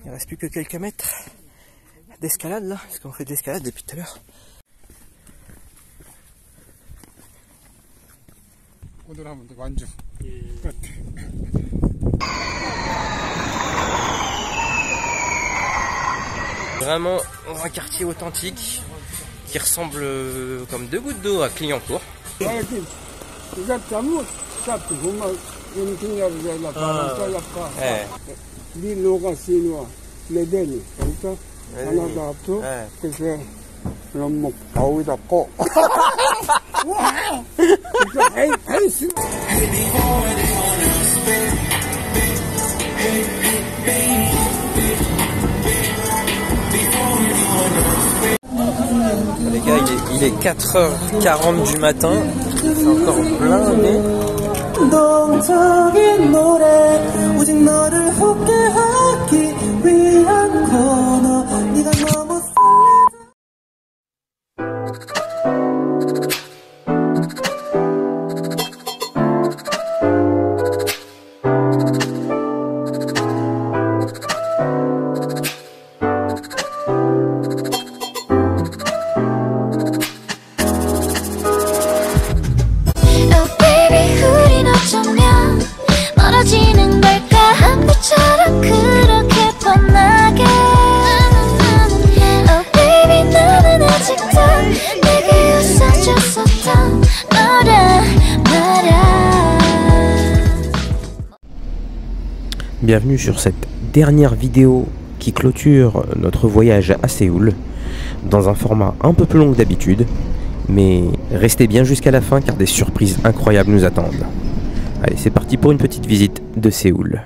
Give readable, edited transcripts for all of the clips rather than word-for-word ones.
Il reste plus que quelques mètres d'escalade là, parce qu'on fait de l'escalade depuis tout à l'heure. Vraiment dans un quartier authentique qui ressemble comme deux gouttes d'eau à Clignancourt. Les gars, il est 4h40 du matin, c'est encore blindé. Bienvenue sur cette dernière vidéo qui clôture notre voyage à Séoul dans un format un peu plus long que d'habitude, mais restez bien jusqu'à la fin car des surprises incroyables nous attendent. Allez, c'est parti pour une petite visite de Séoul.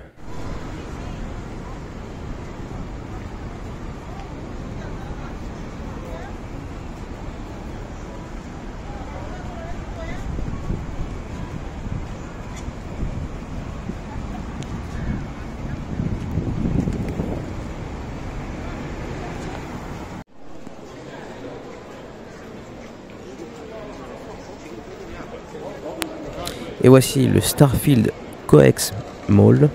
Et voici le Starfield Coex Mall,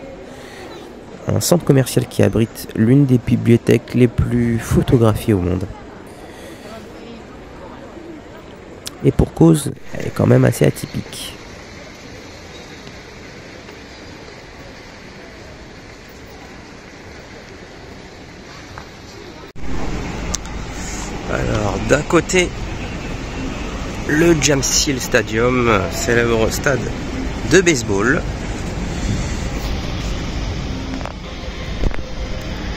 un centre commercial qui abrite l'une des bibliothèques les plus photographiées au monde. Et pour cause, elle est quand même assez atypique. Alors d'un côté, le Jamsil Stadium, célèbre stade de baseball.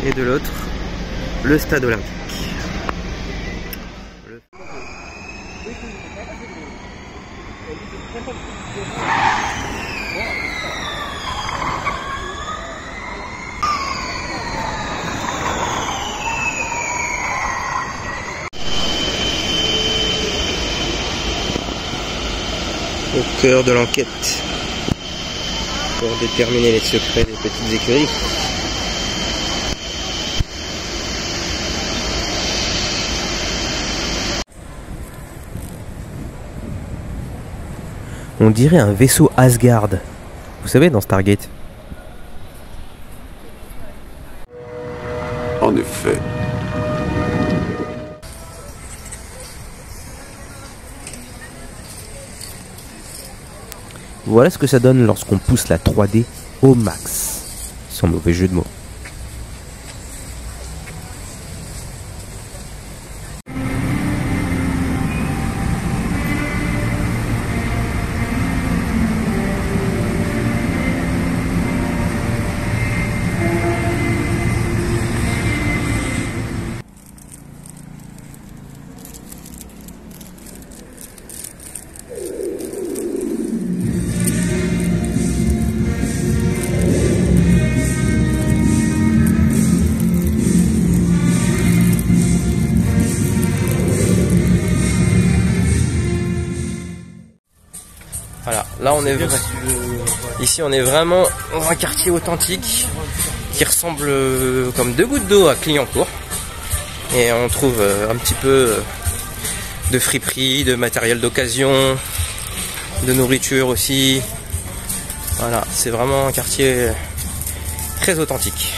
Et de l'autre, le stade olympique. Au cœur de l'enquête pour déterminer les secrets des petites écuries. On dirait un vaisseau Asgard, vous savez, dans Stargate. En effet. Voilà ce que ça donne lorsqu'on pousse la 3D au max, sans mauvais jeu de mots. Voilà, là on est ici on est vraiment dans un quartier authentique qui ressemble comme deux gouttes d'eau à Clignancourt. Et on trouve un petit peu de friperie, de matériel d'occasion, de nourriture aussi. Voilà, c'est vraiment un quartier très authentique.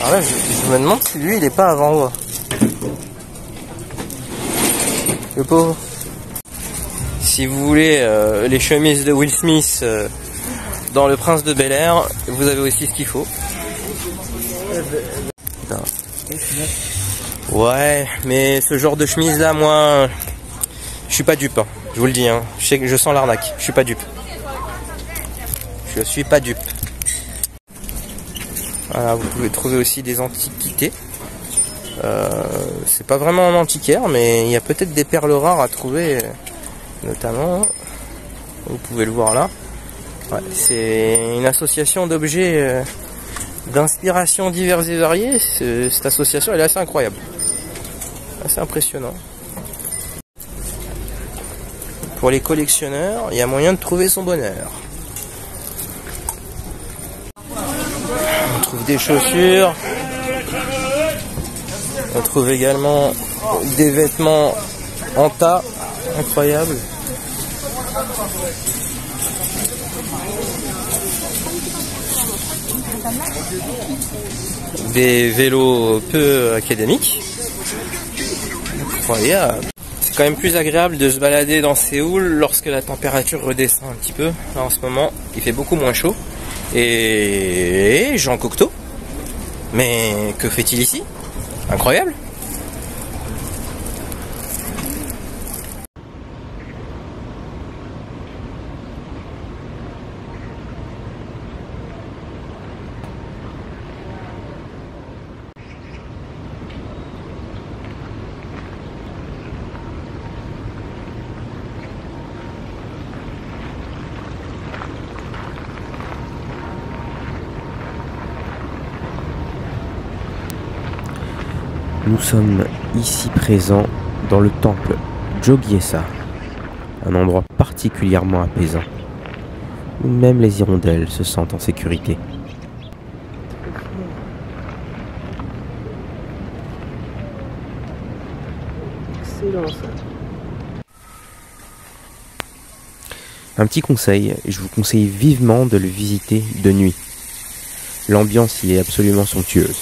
Alors là, je me demande si lui, il est pas avant moi. Le pauvre. Si vous voulez les chemises de Will Smith dans Le Prince de Bel-Air, vous avez aussi ce qu'il faut. Putain. Ouais, mais ce genre de chemise là, moi, je suis pas dupe. Hein. Je vous le dis, hein. Je sais que je sens l'arnaque. Je suis pas dupe. Je suis pas dupe. Voilà, vous pouvez trouver aussi des antiquités. C'est pas vraiment un antiquaire, mais il y a peut-être des perles rares à trouver, notamment. Vous pouvez le voir là. Ouais, c'est une association d'objets d'inspiration diverses et variées. Cette association elle est assez incroyable, assez impressionnant. Pour les collectionneurs, il y a moyen de trouver son bonheur. On trouve des chaussures. On trouve également des vêtements en tas, incroyables. Des vélos peu académiques. Incroyable. C'est quand même plus agréable de se balader dans Séoul lorsque la température redescend un petit peu. Là, en ce moment, il fait beaucoup moins chaud. Et Jean Cocteau. Mais que fait-il ici? Incroyable. Nous sommes ici présents dans le temple Jogye-sa, un endroit particulièrement apaisant, où même les hirondelles se sentent en sécurité. Excellent ça. Un petit conseil, je vous conseille vivement de le visiter de nuit. L'ambiance y est absolument somptueuse.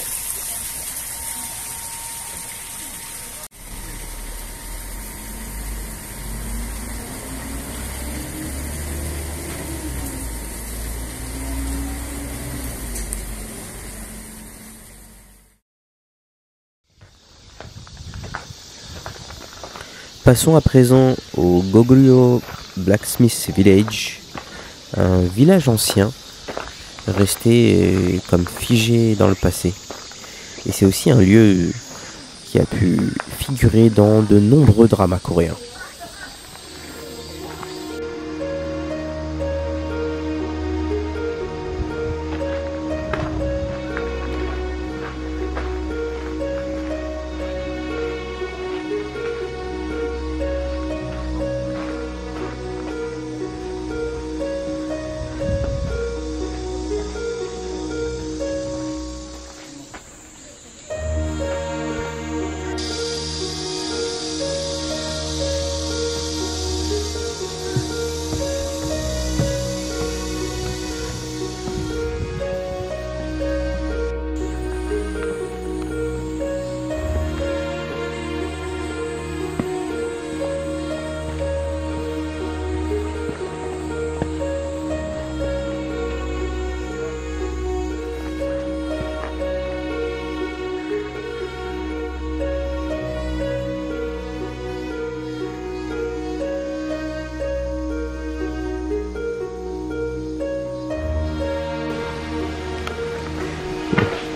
Passons à présent au Goguryeo Blacksmith Village, un village ancien, resté comme figé dans le passé. Et c'est aussi un lieu qui a pu figurer dans de nombreux dramas coréens.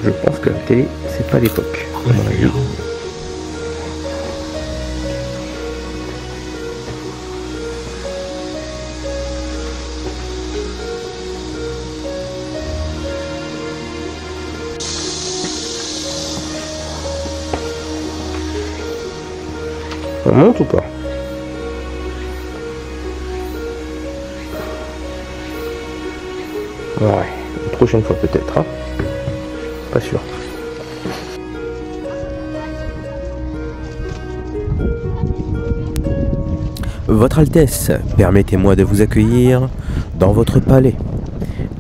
Je pense que la télé, c'est pas l'époque. On monte ou pas? Ouais, une prochaine fois peut-être, hein. Pas sûr. Votre Altesse, permettez-moi de vous accueillir dans votre palais,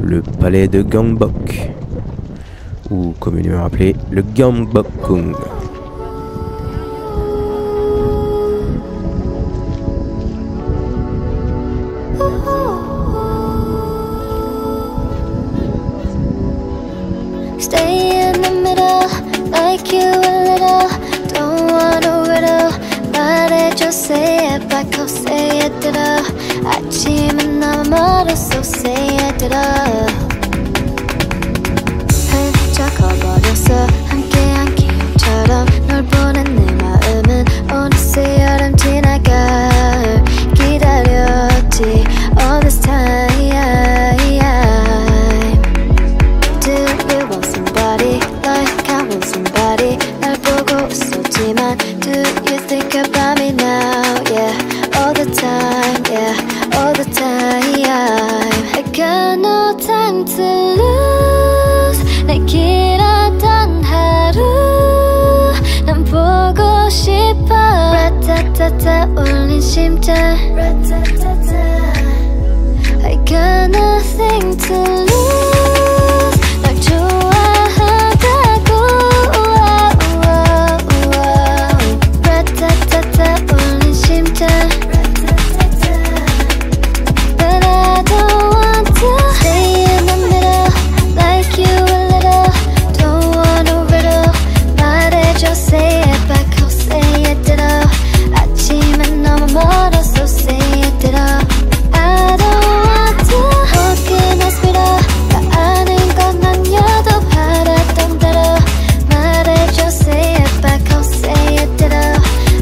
le palais de Gangneok, ou communément appelé le Gyeongbokgung. Stay in the middle, like you a little. Don't want a riddle. 말해줘, say it back, oh say it 들어. 아침은 너무 멀었어, say it 들어. 흩적어버렸어, 함께한 기억처럼. 널 보는 내 마음은 어느새 여름 지나가. 기다렸지, all this time. Do you want somebody like I want somebody? 날 보고 웃었지만 do you think about me now? Yeah, all the time, yeah, all the time. I got no time to lose. 내 길었던 하루 난 보고 싶어. 라타타타 울린 심장. I got nothing to lose. 널 좋아한다고. 라타타타 울린 심장. But I don't want to stay in the middle, like you a little. Don't want a riddle. 말해줘, say it back, oh say it 들어. 아침은 너무 멀었어, say it 들어. I don't want to organize better. 다 아는 건 아니어도 바랐던 대로. 말해줘, say it back, oh say it 들어.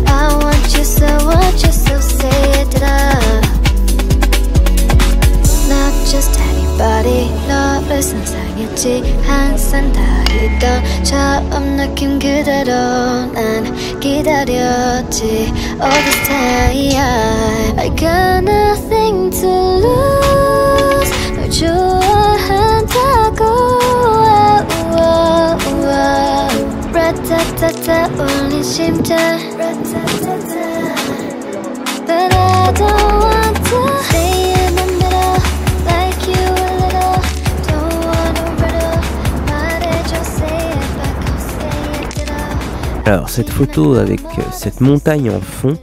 I want you so say it 들어. Not just anybody, 너를 상상했지. 항상 다르던 처음 느낌 그대로 난 기다렸지. All this time I got nothing to lose. 널 좋아한다고. 라타타타 울린 심장. But I don't want to stay in the middle, like you a little. Don't want a riddle. 말해줘, say it back, oh say it 들어. Alors cette photo avec cette montagne en fond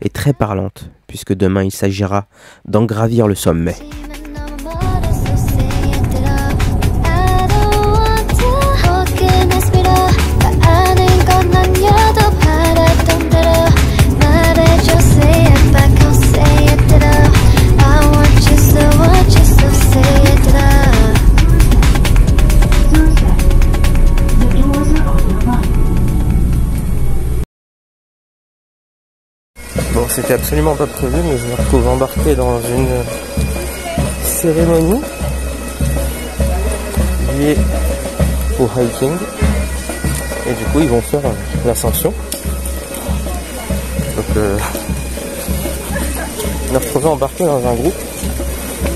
est très parlante, puisque demain il s'agira d'en gravir le sommet. 아침은 너무 멀었어, say it 들어. I don't want to organize better. 다 아는 건 아니어도 바랐던 대로. 말해줘, say it back, oh say it 들어. I want you so say it 들어. Bon, c'était absolument pas prévu, mais je me retrouve embarqué dans une cérémonie liée au hiking. Et du coup, ils vont faire l'ascension. Donc, je me retrouve embarqué dans un groupe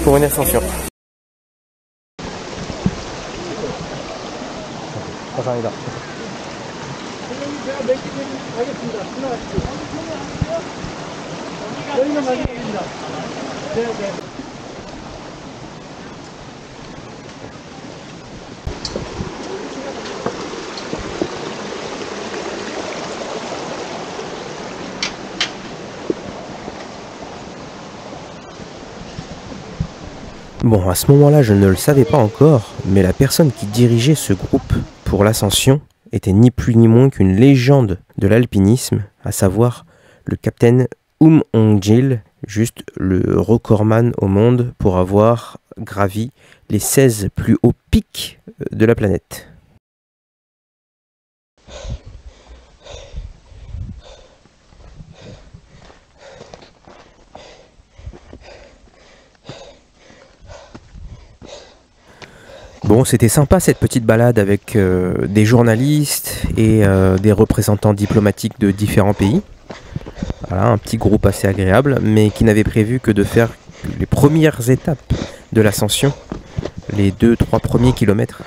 pour une ascension. Bon, à ce moment-là, je ne le savais pas encore, mais la personne qui dirigeait ce groupe pour l'ascension était ni plus ni moins qu'une légende de l'alpinisme, à savoir le capitaine Hong-Jil, juste le recordman au monde pour avoir gravi les 16 plus hauts pics de la planète. Bon, c'était sympa cette petite balade avec des journalistes et des représentants diplomatiques de différents pays. Voilà, un petit groupe assez agréable, mais qui n'avait prévu que de faire les premières étapes de l'ascension, les 2-3 premiers kilomètres.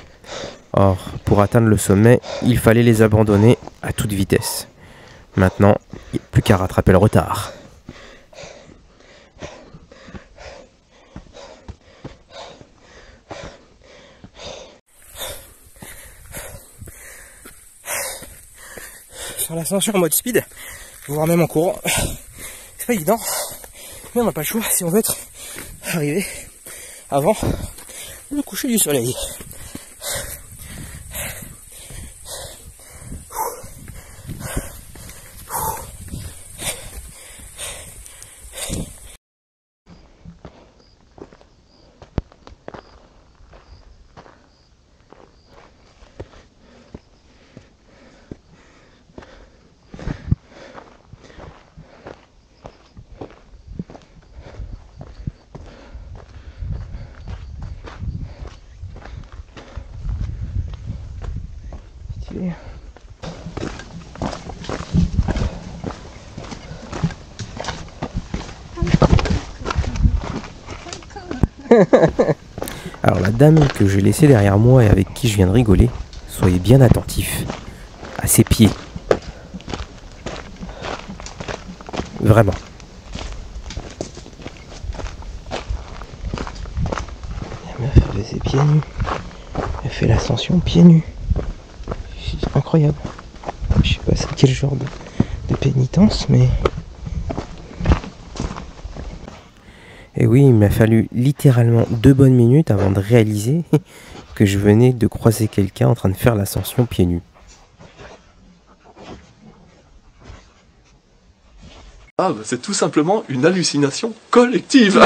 Or, pour atteindre le sommet, il fallait les abandonner à toute vitesse. Maintenant, il n'y a plus qu'à rattraper le retard. faire l'ascension en mode speed, voire même en courant. C'est pas évident, mais on n'a pas le choix si on veut être arrivé avant le coucher du soleil. Alors la dame que j'ai laissée derrière moi et avec qui je viens de rigoler, soyez bien attentifs à ses pieds. Vraiment. La meuf faisait pieds nus. Elle fait l'ascension pieds nus. C'est incroyable. Je sais pas c'est quel genre de pénitence, mais... Et oui, il m'a fallu littéralement 2 bonnes minutes avant de réaliser que je venais de croiser quelqu'un en train de faire l'ascension pieds nus. Ah, bah c'est tout simplement une hallucination collective.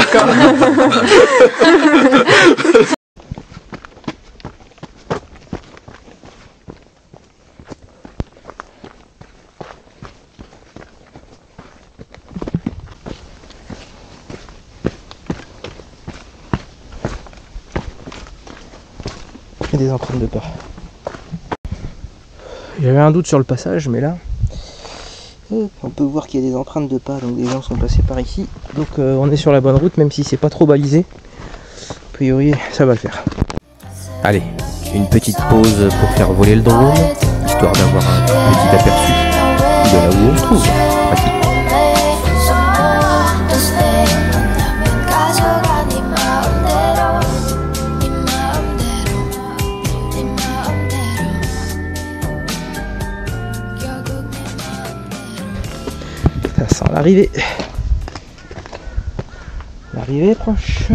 Il y a des empreintes de pas. J'avais un doute sur le passage, mais là, on peut voir qu'il y a des empreintes de pas, donc des gens sont passés par ici. Donc on est sur la bonne route, même si c'est pas trop balisé. A priori, ça va le faire. Allez, une petite pause pour faire voler le drone, histoire d'avoir un petit aperçu de là où on se trouve. Pratique. Ça sent l'arrivée. L'arrivée est proche.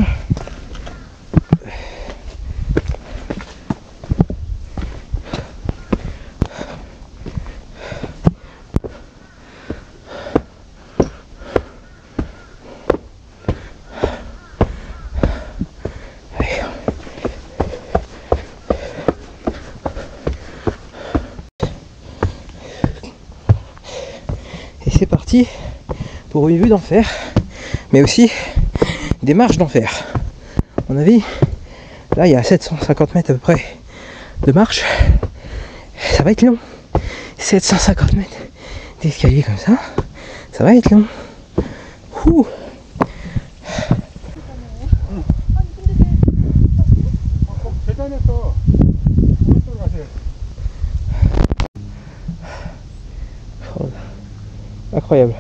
Et c'est parti pour une vue d'enfer, mais aussi des marches d'enfer. À mon avis, là il y a 750 mètres à peu près de marche. Ça va être long. 750 mètres d'escalier comme ça, ça va être long. Ouh. Incroyable.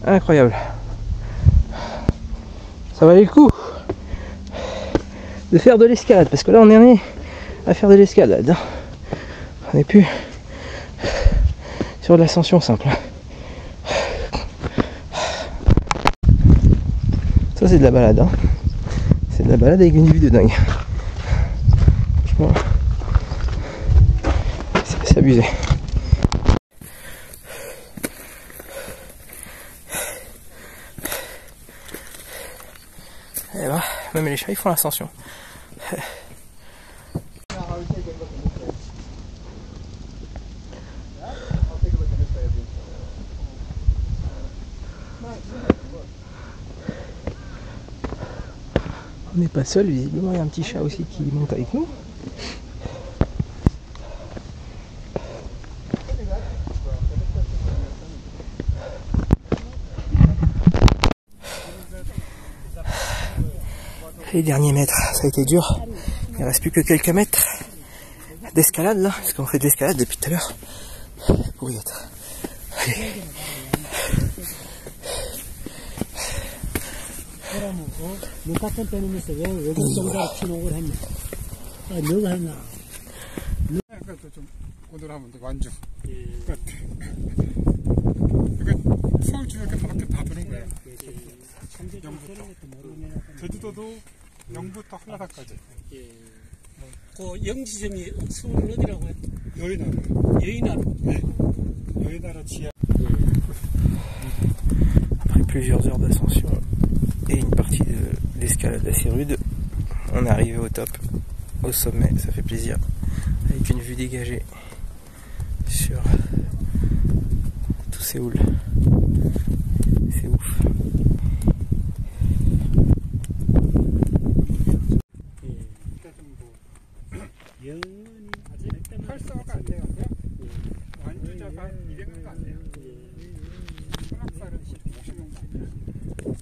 Incroyable. Ça valait le coup de faire de l'escalade, parce que là on est à faire de l'escalade. On n'est plus sur de l'ascension simple. Ça c'est de la balade. C'est de la balade avec une vue de dingue. Franchement, c'est abusé. Et là, même les chats ils font l'ascension. On n'est pas seul, visiblement il y a un petit chat aussi qui monte avec nous. Les derniers mètres, ça a été dur. Il ne reste plus que quelques mètres d'escalade là, parce qu'on fait de l'escalade depuis tout à l'heure. Pour y être. Allez. 친구들 하면 완주 예. 끝. 이게 서울 지역에 바로 다 도는 거예요. 영부터. 제주도도 영부터 한라산까지. 예. 그 영지점이 서울 어디라고 해요? 여의나루. 여의나루. 네. 여의나루 지하. Après plusieurs heures d'ascension et une partie d'escalade assez rude, on est arrivé au top, au sommet, ça fait plaisir, avec une vue dégagée sur tout Séoul. C'est ouf. 활성화가 안 돼가지고 완주자가 200명도 안 돼요. 설악산은 50명도 안 돼요.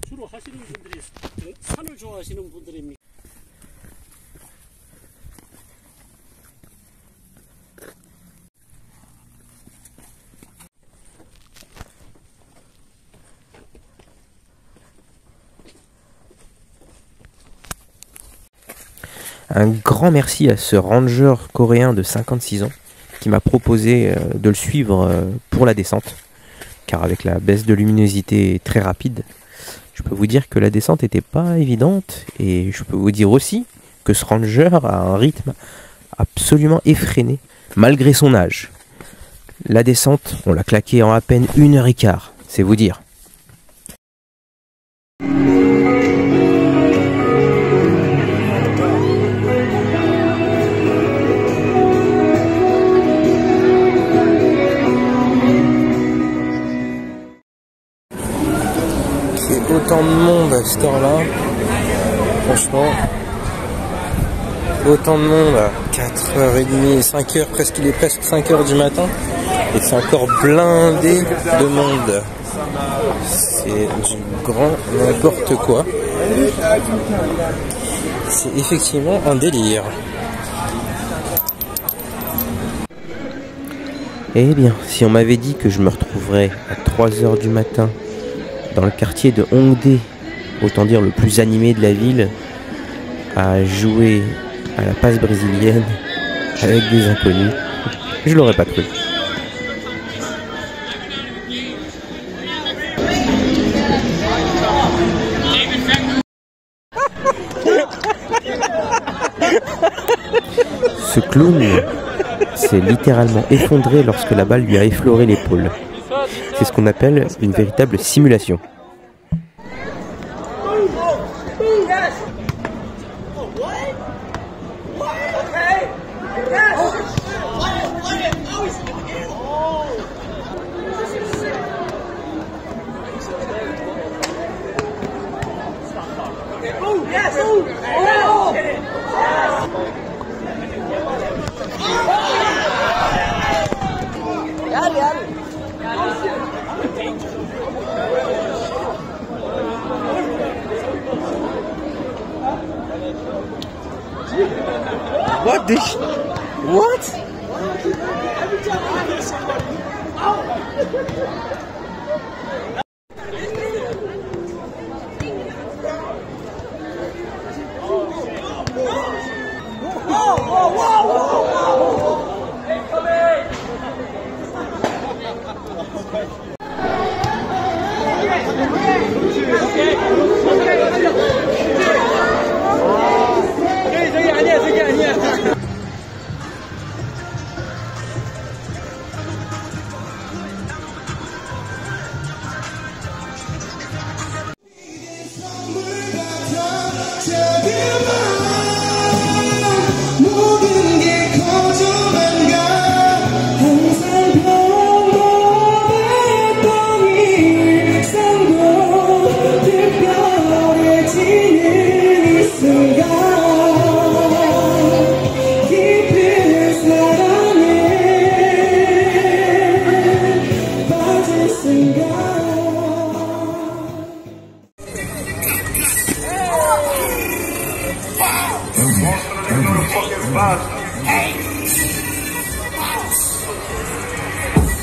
주로 하시는 분들이 산을 좋아하시는 분들입니까? Un grand merci à ce ranger coréen de 56 ans qui m'a proposé de le suivre pour la descente. Car avec la baisse de luminosité très rapide, je peux vous dire que la descente n'était pas évidente. Et je peux vous dire aussi que ce ranger a un rythme absolument effréné, malgré son âge. La descente, on l'a claqué en à peine 1h15, c'est vous dire. Autant de monde à cette heure-là, franchement, autant de monde à 4h30, 5h, presque, il est presque 5h du matin, et c'est encore blindé de monde. C'est du grand n'importe quoi. C'est effectivement un délire. Eh bien, si on m'avait dit que je me retrouverais à 3h du matin dans le quartier de Hongdae, autant dire le plus animé de la ville, à jouer à la passe brésilienne avec des inconnus, je l'aurais pas cru. Ce clown s'est littéralement effondré lorsque la balle lui a effleuré l'épaule. C'est ce qu'on appelle une véritable simulation. What the what?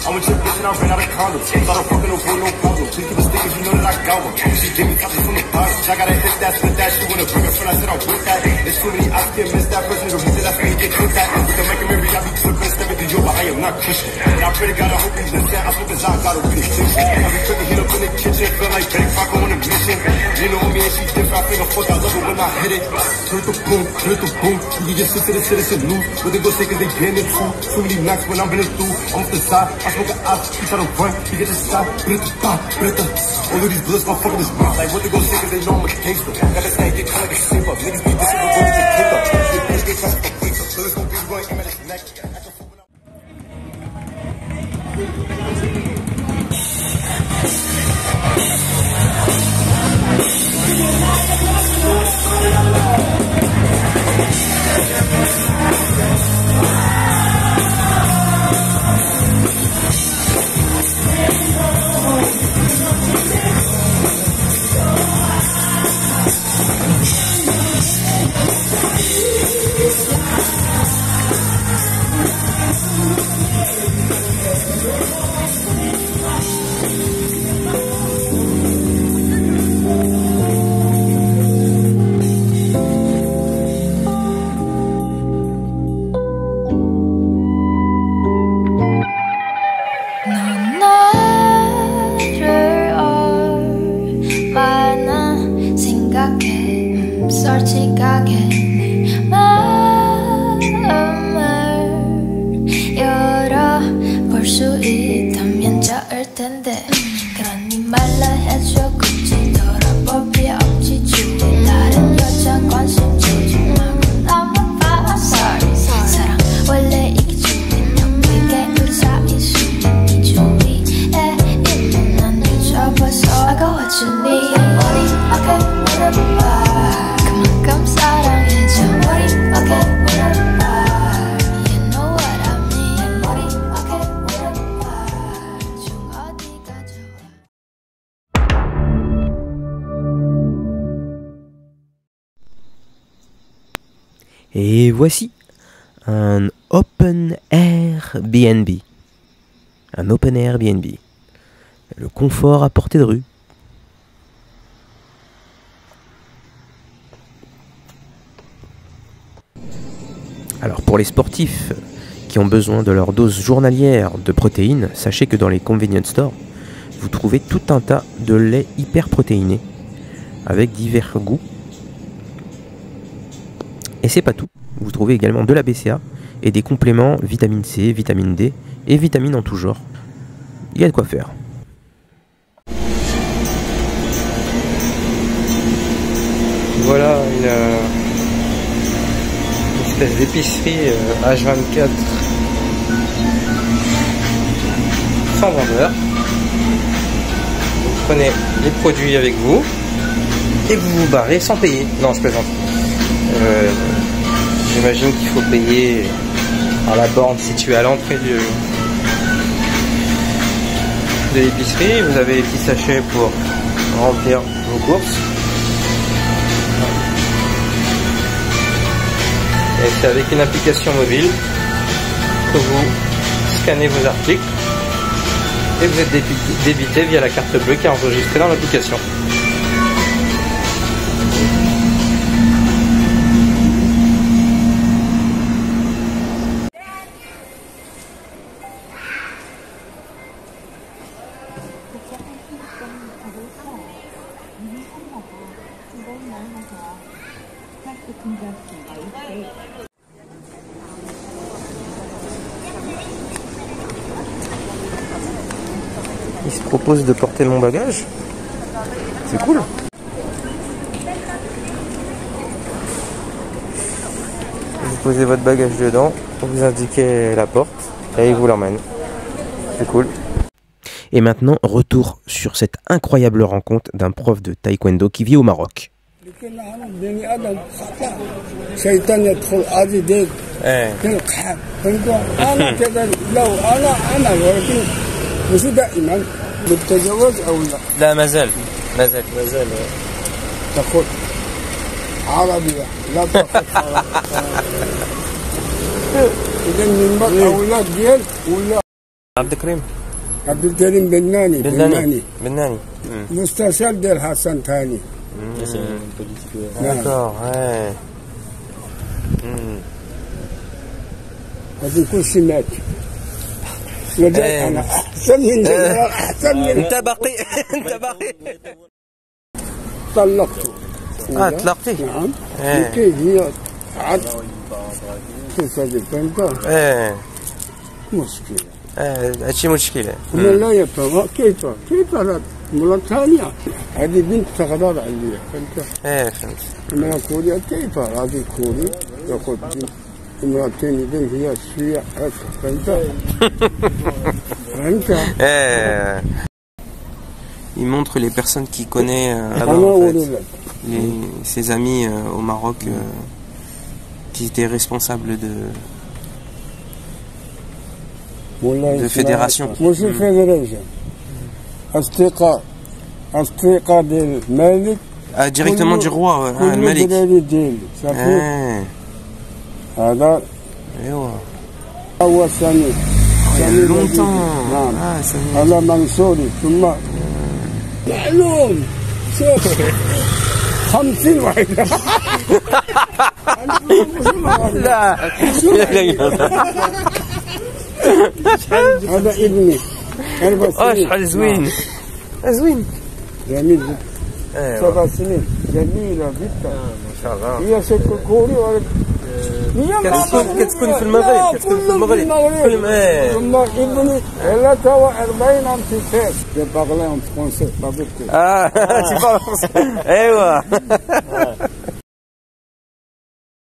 I'm a chick bitch and I ran out of condoms. Thought I'm fucking no boy, no problem. She keep a stick if you know that I got one. She gave me copies from the box. I gotta hit that, split that. She wanna bring her friend. I said I'm with that. There's too many, I can't miss that person. The reason that's when you get with that. With the Mike and Mary, I be flipping, stepping to you. pure, but I am not Christian. And I pray to God, I hope he's listening. I smoke as I got a weed addiction. I be cooking, hit up in the kitchen, feel like Betty Crocker on a mission. You know me and she different, I figure fuck, I love it when I hit it. Hurt the boom, you can just sit to the citizen news. What they go say cause they getting it too. Too many knocks when I'm running through. I'm off the side, I smoke an ox, he try to run, he get the stop, all of these bullets gon' fuck with his mouth. Like what they gon' say cause they know I'm a gangster. Got this thing get caught like a shape up. Niggas be dissing the road, they kick up. They bitch get caught like a freak up. So it's gon' be going aim at his neck. 솔직하게 내 마음을 열어볼 수 있다면 좋을 텐데 그러니 말라 해줘 굳이 돌아볼 필요 없지 주위 다른 여자 관심 주지 말고 나만 봐 sorry 사랑 원래 이기 전에 너에게 우리 사이 숨이 주위에 있는 난 잊어버렸어 I got what you need 머리 앞에 물어봐 그만큼 사랑해줘 머리 앞에 물어봐 You know what I mean 머리 앞에 물어봐 중 어디가 좋아 Et voici un open Airbnb. Un open Airbnb. Le confort à portée de rue. Alors pour les sportifs qui ont besoin de leur dose journalière de protéines, sachez que dans les convenience stores, vous trouvez tout un tas de laits hyper protéinés avec divers goûts. Et c'est pas tout, vous trouvez également de la BCA et des compléments vitamine C, vitamine D et vitamines en tout genre. Il y a de quoi faire. Voilà une espèce d'épicerie H24 sans vendeur. Vous prenez les produits avec vous et vous vous barrez sans payer. Non, je plaisante. J'imagine qu'il faut payer à la borne située à l'entrée de l'épicerie. Vous avez les petits sachets pour remplir vos courses. Et c'est avec une application mobile que vous scannez vos articles et vous êtes débité via la carte bleue qui est enregistrée dans l'application. Il se propose de porter mon bagage. C'est cool. Vous posez votre bagage dedans, vous indiquez la porte et il vous l'emmène. C'est cool. Et maintenant, retour sur cette incroyable rencontre d'un prof de taekwondo qui vit au Maroc. لا ما زال تاخذ عربية لا تاخذ إذا من بعد أولاد ديال ولا عبد الكريم بناني مستشار ديال حسن ثاني D'accord, ouais. هذا كلشي مات لذلك انا احسن من جزائر احسن من انت باقي انت باقي طلقته. طلقتيه؟ نعم. كيف هي عاد تصادف فهمت؟ مشكلة. هادشي مشكلة. من لا يفهم كيف هذا مرة ثانية هذه بنت تغضب عليا فهمت؟ فهمت. أنا كوريا كيف هذه كوري ياخذ بنت امرأتين بنت هي شوية فهمت؟ فهمت؟ Il montre les personnes qu'il connaît là-bas, en fait. Ses amis au Maroc qui étaient responsables de fédération. مش fédération. أصدقاء ديال الملك. Directement du roi, le Malik. هذا ايوا هو سامي. longtemps. نعم. هذا منصوري ثم معلوم شوف 50 واحد. لا هذا ابني 4 سنين. شحال زوين زوين جميل جدا. 7 سنين جميلة جدا ما شاء الله. هي شكل كوري ولا كتكون في المغرب ثم ابني 43 عام في فاس باغلي ان فرونسي ايوا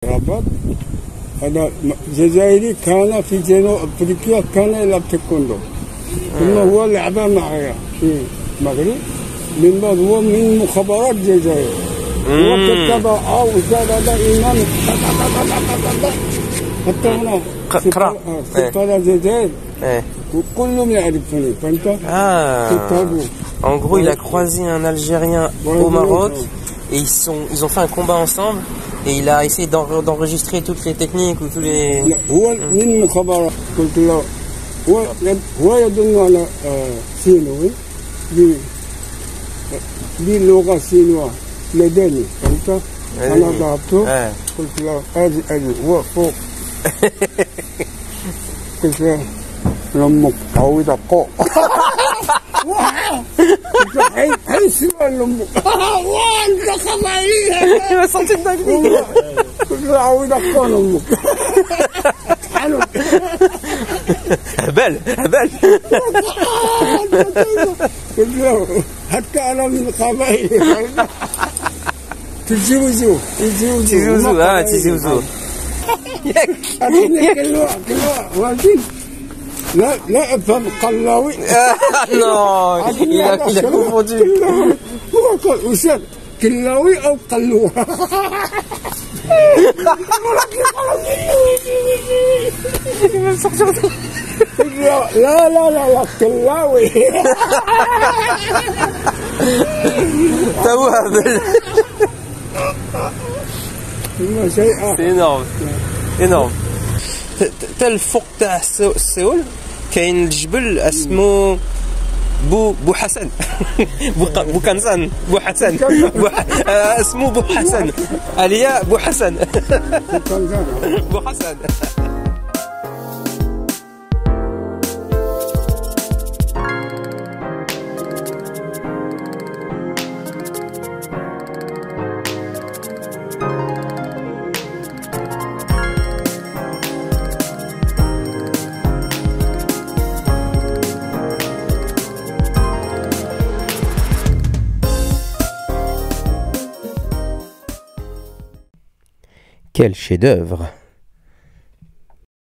ربط. هذا جزائري كان في جنوب افريقيا كان يلعب تايكوندو ثم هو لعب معايا في المغرب من بعد هو من مخابرات الجزائر هو كتب وزاد هذا إمام حتى هنا سفارة الجزائر وكلهم يعرفوني فهمت؟ En gros, il a croisé un Algérien au Maroc et ils ont fait un combat ensemble et il a essayé d'enregistrer toutes les techniques ou tous les. هو من مخابرات قلت له هو يدل على سينوي باللغة الصينية لدني فهمت؟ أنا ضربته قلت له أجي هو فوق قلت له لأمك عويضة قو قلت له حي سؤال لأمك وأنت خبالي قلت له عويضة قو لأمك حلو هبل قلت له حتى أنا من قبائل تزوزو والدين لا افهم قلاوي non il a confondu هو قال وسام كلاوي او قلوه لا كلاوي توهب. C'est énorme. تا الفوق تاع سيول كاين الجبل اسمه بو حسن بو كنزان بو حسن اسمه بو حسن عليا بو حسن بو حسن. Quel chef-d'œuvre!